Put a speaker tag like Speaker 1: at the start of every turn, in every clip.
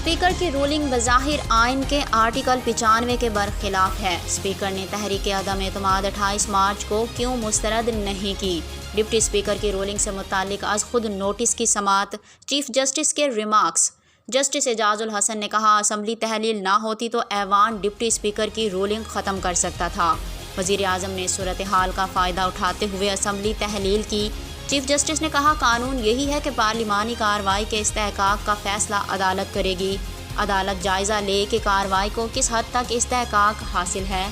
Speaker 1: Speaker کی rolling بظاہر آئین کے آرٹیکل 95 کے برخلاف ہے۔ اسپیکر نے تحریک عدم اعتماد 28 مارچ کو کیوں مسترد نہیں کی؟ ڈپٹی اسپیکر کی رولنگ سے متعلق از خود نوٹس کی سماعت، چیف جسٹس کے ریمارکس۔ جسٹس اعجاز الحسن نے کہا، اسمبلی تحلیل نہ ہوتی تو ایوان ڈپٹی اسپیکر کی رولنگ ختم کر سکتا تھا۔ وزیر اعظم نے صورتحال کا فائدہ اٹھاتے ہوئے اسمبلی تحلیل کی۔ چیف جسٹس نے کہا، قانون یہی ہے کہ پارلیمانی کارروائی کے استحقاق کا فیصلہ عدالت کرے گی۔ عدالت جائزہ لے کہ کارروائی کو کس حد تک استحقاق حاصل ہے۔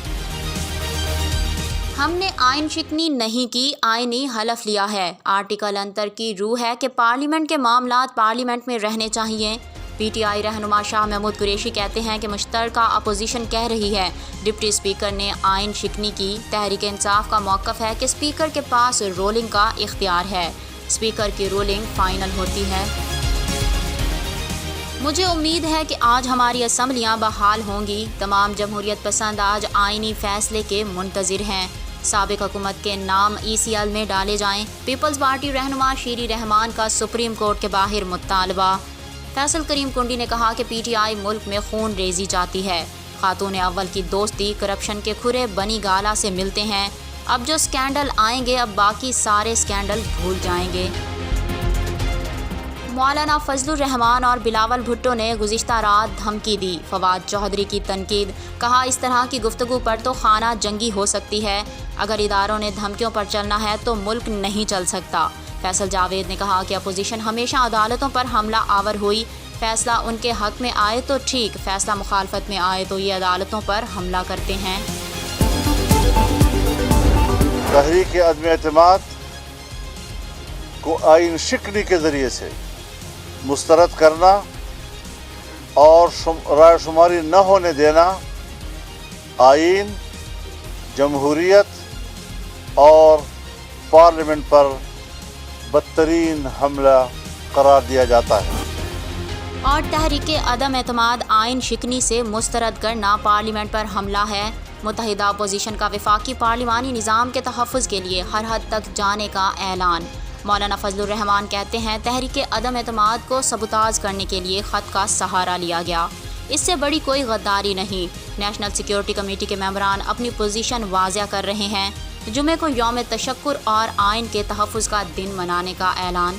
Speaker 1: ہم نے آئین شکنی نہیں کی، آئینی حلف لیا ہے۔ آرٹیکل انتر کی روح ہے کہ پارلیمنٹ کے معاملات پارلیمنٹ میں رہنے چاہیے۔ پی ٹی آئی رہنما شاہ محمود قریشی کہتے ہیں کہ مشترکہ اپوزیشن کہہ رہی ہے ڈپٹی اسپیکر نے آئین شکنی کی۔ تحریک انصاف کا موقف ہے کہ اسپیکر کے پاس رولنگ کا اختیار ہے، اسپیکر کی رولنگ فائنل ہوتی ہے۔ مجھے امید ہے کہ آج ہماری اسمبلیاں بحال ہوں گی۔ تمام جمہوریت پسند آج آئینی فیصلے کے منتظر ہیں۔ سابق حکومت کے نام ECL میں ڈالے جائیں۔ پیپلز پارٹی رہنما شیری رحمان کا سپریم کورٹ کے باہر مطالبہ۔ فیصل کریم کنڈی نے کہا کہ پی ٹی آئی ملک میں خون ریزی چاہتی ہے۔ خاتون اول کی دوستی کرپشن کے کھرے بنی گالا سے ملتے ہیں۔ اب جو سکینڈل آئیں گے اب باقی سارے سکینڈل بھول جائیں گے۔ مولانا فضل الرحمان اور بلاول بھٹو نے گزشتہ رات دھمکی دی۔ فواد چودھری کی تنقید، کہا اس طرح کی گفتگو پر تو خانہ جنگی ہو سکتی ہے۔ اگر اداروں نے دھمکیوں پر چلنا ہے تو ملک نہیں چل سکتا۔ فیصل جاوید نے کہا کہ اپوزیشن ہمیشہ عدالتوں پر حملہ آور ہوئی، فیصلہ ان کے حق میں آئے تو ٹھیک، فیصلہ مخالفت میں آئے تو یہ عدالتوں پر حملہ کرتے ہیں۔
Speaker 2: تحریک عدم اعتماد کو آئین شکنی کے ذریعے سے مسترد کرنا اور رائے شماری نہ ہونے دینا آئین، جمہوریت اور پارلیمنٹ پر بدترین حملہ قرار دیا جاتا ہے۔
Speaker 1: اور تحریک عدم اعتماد آئین شکنی سے مسترد کرنا پارلیمنٹ پر حملہ ہے۔ متحدہ اپوزیشن کا وفاقی پارلیمانی نظام کے تحفظ کے لیے ہر حد تک جانے کا اعلان۔ مولانا فضل الرحمان کہتے ہیں، تحریک عدم اعتماد کو سبوتاژ کرنے کے لیے خط کا سہارا لیا گیا۔ اس سے بڑی کوئی غداری نہیں۔ نیشنل سیکیورٹی کمیٹی کے ممبران اپنی پوزیشن واضح کر رہے ہیں۔ جمعے کو یوم تشکر اور آئین کے تحفظ کا دن منانے کا اعلان۔